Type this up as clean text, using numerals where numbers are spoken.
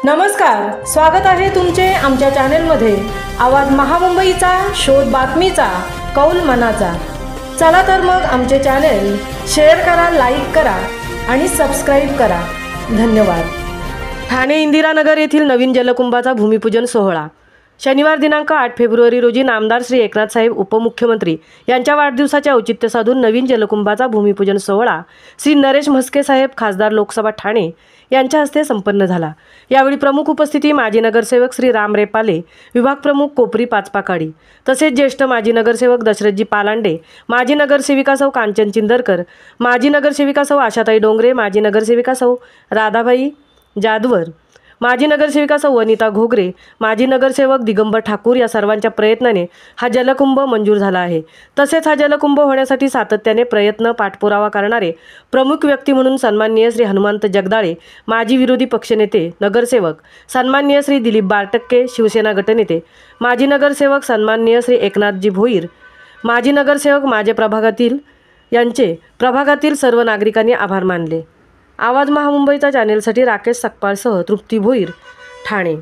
नमस्कार, स्वागत आहे तुमचे आमच्या चॅनेलमध्ये। आवाज महामुंबईचा, शोध बातमीचा, कौल मनाचा। चला तर मग आमचे चॅनेल शेअर करा, लाईक करा आणि सबस्क्राइब करा। धन्यवाद। ठाणे इंदिरानगर येथील नवीन जलकुंभाचा भूमिपूजन सोहळा शनिवार दिनांक 8 फेब्रुवारी रोजी नामदार श्री एकनाथ साहेब उपमुख्यमंत्री यांच्या वाढदिवसाचे औचित्य साधून नवीन जलकुंभाचा भूमिपूजन सोहळा श्री नरेश म्हस्के साहेब, खासदार लोकसभा ठाणे यांच्या हस्ते संपन्न झाला। यावेळी प्रमुख उपस्थिती माजी नगरसेवक श्री राम रेपाले, विभाग प्रमुख कोपरी पाचपाकाडी, तसेच ज्येष्ठ माजी नगरसेवक दशरथजी पालांडे, माजी नगरसेविका सौ कांचन चिंदरकर, माजी नगरसेविका सौ आशाताई डोंगरे, माजी नगरसेविका सौ राधाबाई जाधवर, माजी नगरसेविका सौ वनिता घोगरे, माजी नगरसेवक दिगंबर ठाकूर या सर्वांच्या प्रयत्नाने हा जलकुंभ मंजूर झाला आहे। तसेच हा जलकुंभ होण्यासाठी सातत्याने प्रयत्न पाठपुरावा करणारे प्रमुख व्यक्ती म्हणून सन्माननीय श्री हनुमंत जगदाळे, माजी विरोधी पक्षनेते नगरसेवक सन्माननीय श्री दिलीप बारटक्के, शिवसेना गटनेते, माजी नगरसेवक सन्माननीय श्री एकनाथजी भोईर, माजी नगरसेवक माझे प्रभागातील यांचे प्रभागातील सर्व नागरिकांनी आभार मानले। आवाज महामुंबईचा चॅनेलसाठी राकेश सकपाळसह तृप्ती भोईर, ठाणे।